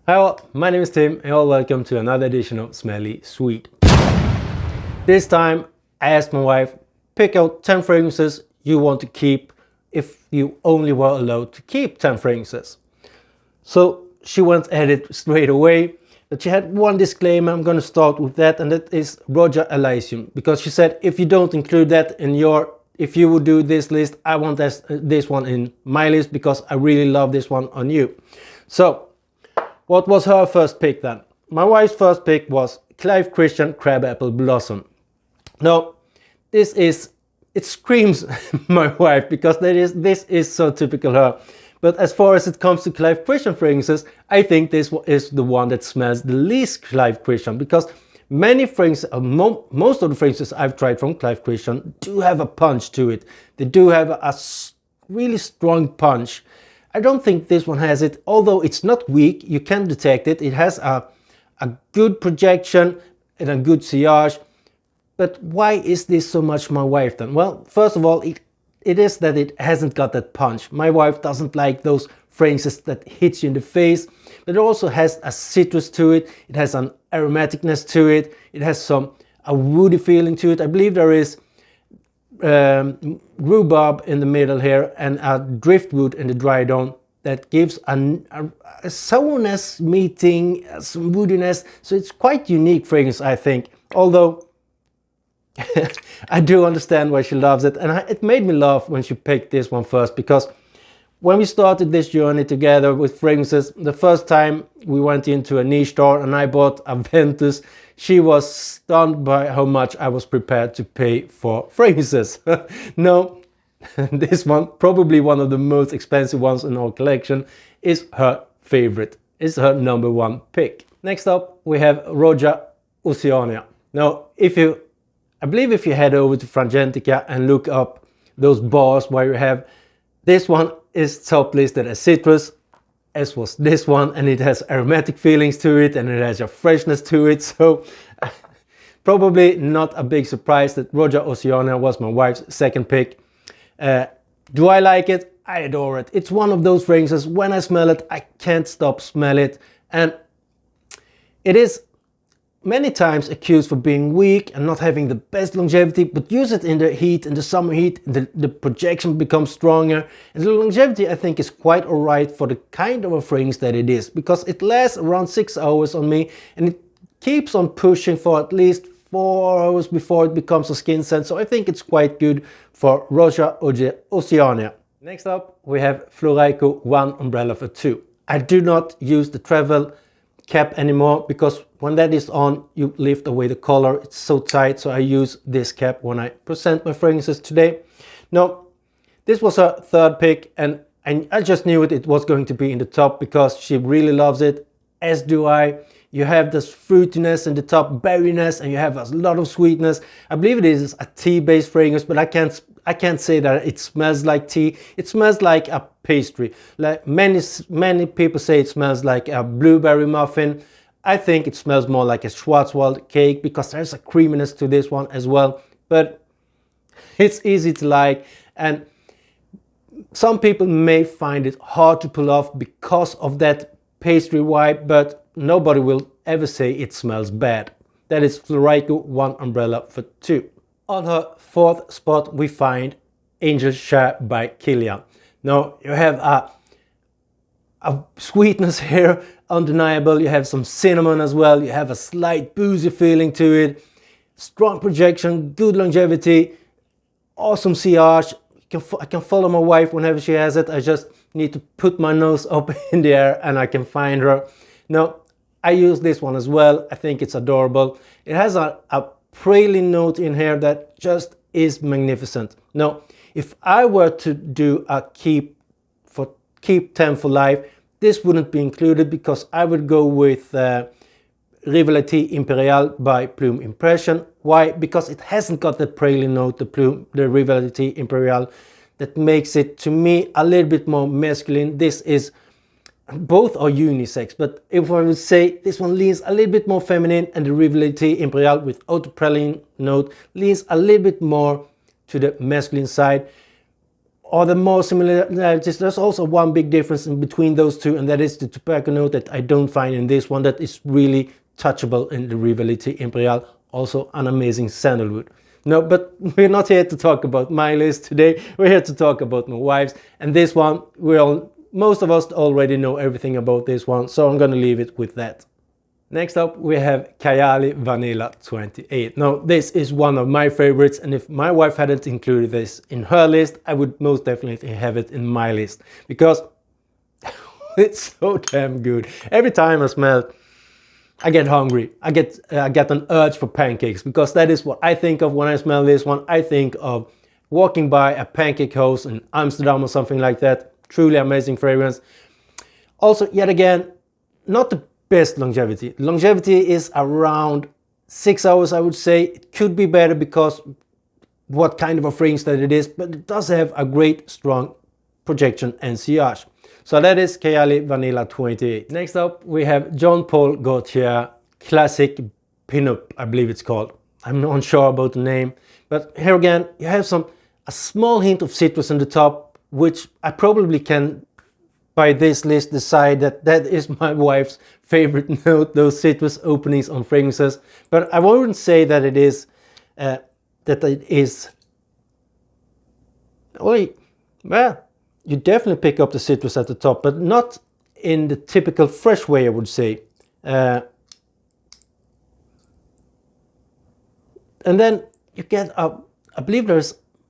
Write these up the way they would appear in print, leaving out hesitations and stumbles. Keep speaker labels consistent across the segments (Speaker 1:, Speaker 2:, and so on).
Speaker 1: Hello, my name is Tim and you're welcome to another edition of Smelly Sweet. This time I asked my wife, pick out 10 fragrances you want to keep if you only were allowed to keep 10 fragrances. So she went at it straight away, but she had one disclaimer. I'm going to start with that, and that is Roja Elysium, because she said if you don't include that in if you would do this list, I want this one in my list because I really love this one on you. So what was her first pick then? My wife's first pick was Clive Christian Crabapple Blossom. Now, it screams my wife, because this is so typical her. But as far as it comes to Clive Christian fragrances, I think this is the one that smells the least Clive Christian, because many fragrances, most of the fragrances I've tried from Clive Christian do have a punch to it. They do have a really strong punch. I don't think this one has it, although it's not weak, you can detect it. It has a good projection and a good sillage. But why is this so much my wife then? Well, first of all, it is that it hasn't got that punch. My wife doesn't like those fragrances that hit you in the face, but it also has a citrus to it. It has an aromaticness to it. It has a woody feeling to it. I believe there is rhubarb in the middle here and a driftwood in the dry down that gives a sourness meeting some woodiness. So it's quite unique fragrance, I think, although I do understand why she loves it, and it made me laugh when she picked this one first, because when we started this journey together with fragrances, the first time we went into a niche store and I bought a Ventus, she was stunned by how much I was prepared to pay for fragrances. No, this one, probably one of the most expensive ones in our collection, is her favorite. It's her number one pick. Next up, we have Roja Oceania. Now, I believe if you head over to Fragrantica and look up those bars where you have, this one is top listed as citrus, as was this one, and it has aromatic feelings to it and it has a freshness to it. So probably not a big surprise that Roja Oceania was my wife's second pick. Do I like it? I adore it. It's one of those fragrances, when I smell it, I can't stop smelling it. And it is many times accused for being weak and not having the best longevity, but use it in the heat, in the summer heat, the projection becomes stronger. And the longevity, I think, is quite alright for the kind of a fragrance that it is, because it lasts around 6 hours on me and it keeps on pushing for at least 4 hours before it becomes a skin scent. So I think it's quite good for Roja Oceania. Next up, we have Floriku One Umbrella for 2. I do not use the travel cap anymore, because when that is on, you lift away the collar. It's so tight, so I use this cap when I present my fragrances today. Now, this was her third pick, and I just knew it was going to be in the top because she really loves it, as do I. You have this fruitiness in the top, berryness, and you have a lot of sweetness. I believe it is a tea-based fragrance, but I can't say that it smells like tea. It smells like a pastry. Like many people say it smells like a blueberry muffin. I think it smells more like a Schwarzwald cake, because there's a creaminess to this one as well. But it's easy to like, and some people may find it hard to pull off because of that pastry vibe, but nobody will ever say it smells bad. That is Floriku One Umbrella for 2. On her fourth spot, we find Angel Share by Kilian. Now, you have a sweetness here, undeniable. You have some cinnamon as well. You have a slight boozy feeling to it. Strong projection, good longevity, awesome sillage. I can follow my wife whenever she has it. I just need to put my nose up in the air and I can find her. Now, I use this one as well. I think it's adorable. It has a praline note in here that just is magnificent. Now, if I were to do a keep 10 for life, this wouldn't be included, because I would go with Rivalité Impériale by Plume Impression. Why? Because it hasn't got the praline note, the Rivalité Impériale, that makes it, to me, a little bit more masculine. Both are unisex, but if I would say this one leans a little bit more feminine, and the Rivalité Impériale without the praline note leans a little bit more to the masculine side. are there more similarities? There's also one big difference in between those two, and that is the tobacco note that I don't find in this one that is really touchable in the Rivalité Imperial. Also an amazing sandalwood. No, but we're not here to talk about my list today. We're here to talk about my wife's. And this one, most of us already know everything about this one, so I'm gonna leave it with that. Next up, we have Kayali Vanilla 28. Now, this is one of my favorites, and if my wife hadn't included this in her list, I would most definitely have it in my list, because it's so damn good. Every time I smell it, I get hungry. I get an urge for pancakes, because that is what I think of when I smell this one. I think of walking by a pancake house in Amsterdam or something like that. Truly amazing fragrance. Also, yet again, not the best longevity. Longevity is around 6 hours, I would say. It could be better because what kind of a fragrance that it is, but it does have a great strong projection and sillage. So that is Kayali Vanilla 28. Next up, we have Jean Paul Gaultier Classique Pinup, I believe it's called. I'm not unsure about the name, but here again, you have a small hint of citrus on the top, which I probably can, by this list, decide that is my wife's favorite note, those citrus openings on fragrances. But I wouldn't say that it is, well, you definitely pick up the citrus at the top, but not in the typical fresh way, I would say. And then you get I believe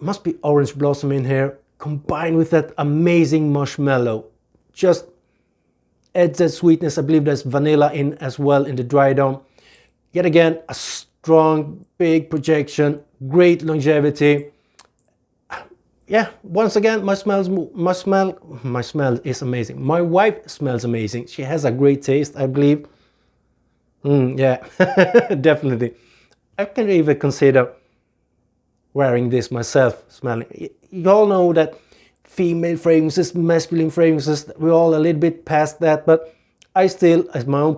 Speaker 1: must be orange blossom in here, combined with that amazing marshmallow. Just adds that sweetness. I believe there's vanilla in as well in the dry down. Yet again, a strong, big projection, great longevity. Yeah, once again, my smell is amazing. My wife smells amazing. She has a great taste, I believe. Yeah, definitely. I can even consider wearing this myself, smelling. You all know that female fragrances, masculine fragrances, we're all a little bit past that, but I still, as my own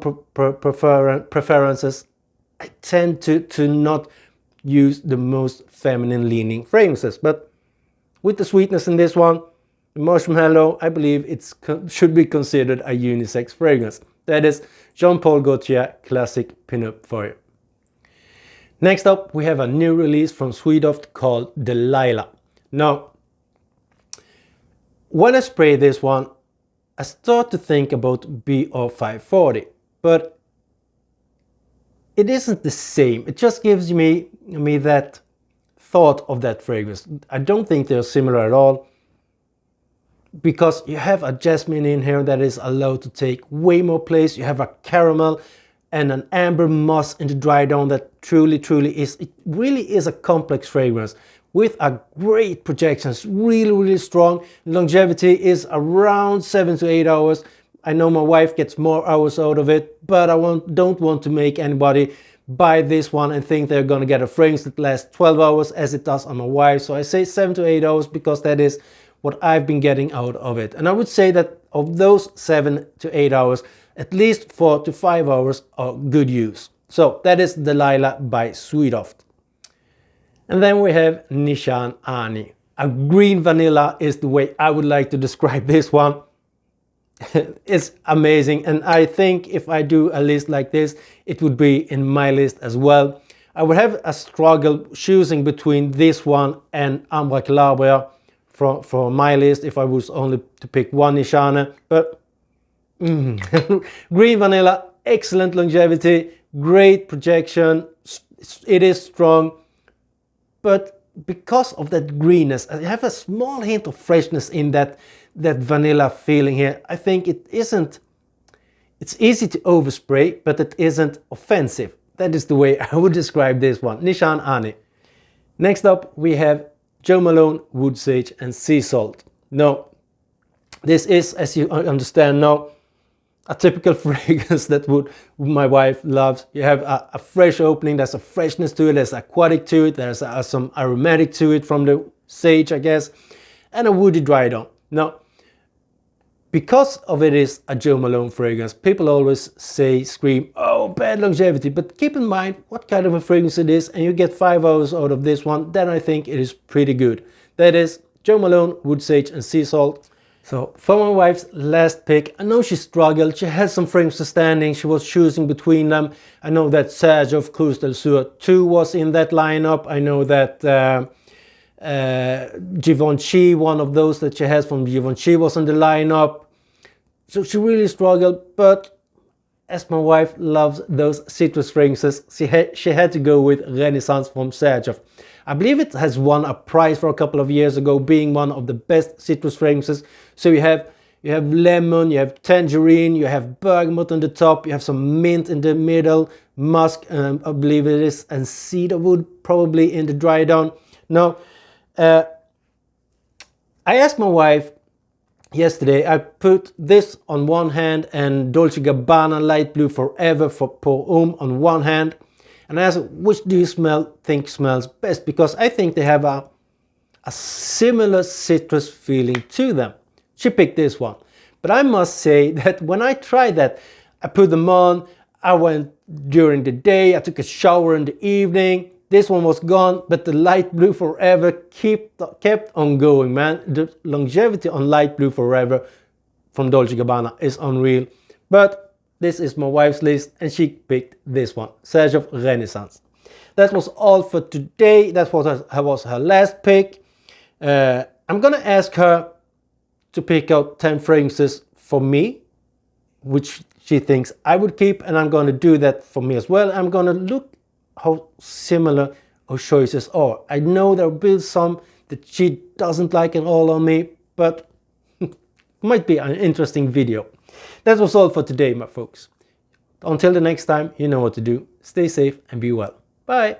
Speaker 1: preferences, I tend to not use the most feminine leaning fragrances. But with the sweetness in this one, the marshmallow, I believe it should be considered a unisex fragrance. That is Jean Paul Gaultier Classique Pinup for you. Next up, we have a new release from Swedoft called Delilah. Now, when I spray this one, I start to think about BR540, but it isn't the same. It just gives me that thought of that fragrance. I don't think they're similar at all, because you have a jasmine in here that is allowed to take way more place. You have a caramel and an amber moss in the dry down that truly is, it really is a complex fragrance with a great projection. It's really strong. Longevity is around 7 to 8 hours. I know my wife gets more hours out of it, but I don't want to make anybody buy this one and think they're gonna get a fragrance that lasts 12 hours as it does on my wife. So I say 7 to 8 hours because that is what I've been getting out of it. And I would say that of those 7 to 8 hours, at least 4 to 5 hours are good use. So that is Delilah by Swedoft. And then we have Nishane Ani. A green vanilla is the way I would like to describe this one. It's amazing, and I think if I do a list like this, it would be in my list as well. I would have a struggle choosing between this one and Ambra Calabria for my list if I was only to pick one Nishane, but green vanilla, excellent longevity, great projection, it is strong, but because of that greenness, I have a small hint of freshness in that vanilla feeling here. I think it's easy to overspray, but it isn't offensive. That is the way I would describe this one, Nishane Ani. Next up, we have Joe Malone, Wood Sage and Sea Salt. Now, this is, as you understand now, a typical fragrance that my wife loves. You have a fresh opening, there's a freshness to it, there's aquatic to it, there's some aromatic to it from the sage, I guess, and a woody dry down. Now, because of it is a Joe Malone fragrance, people always scream, oh, bad longevity, but keep in mind what kind of a fragrance it is, and you get 5 hours out of this one, then I think it is pretty good. That is Jo Malone, Wood Sage and Sea Salt. So for my wife's last pick, I know she struggled, she had some frames to standing, she was choosing between them. I know that Xerjoff Cruz del Sur 2 was in that lineup. I know that Givenchy, one of those that she has from Givenchy, was in the lineup. So she really struggled, but as my wife loves those citrus fragrances, she had to go with Renaissance from Xerjoff. I believe it has won a prize for a couple of years ago, being one of the best citrus fragrances. So you have lemon, you have tangerine, you have bergamot on the top, you have some mint in the middle, musk, I believe it is, and cedarwood probably in the dry down. Now, I asked my wife yesterday, I put this on one hand and Dolce & Gabbana Light Blue Forever for Pour Homme on one hand. And I asked, which do you think smells best? Because I think they have a similar citrus feeling to them. She picked this one. But I must say that when I tried that, I put them on, I went during the day, I took a shower in the evening, this one was gone, but the Light Blue Forever kept on going, man. The longevity on Light Blue Forever from Dolce & Gabbana is unreal. But this is my wife's list and she picked this one, Xerjoff Renaissance. That was all for today. That was her last pick. I'm gonna ask her to pick out 10 fragrances for me, which she thinks I would keep, and I'm gonna do that for me as well. I'm gonna look how similar our choices are. I know there will be some that she doesn't like at all on me, but it might be an interesting video. That was all for today, my folks. Until the next time, you know what to do. Stay safe and be well. Bye.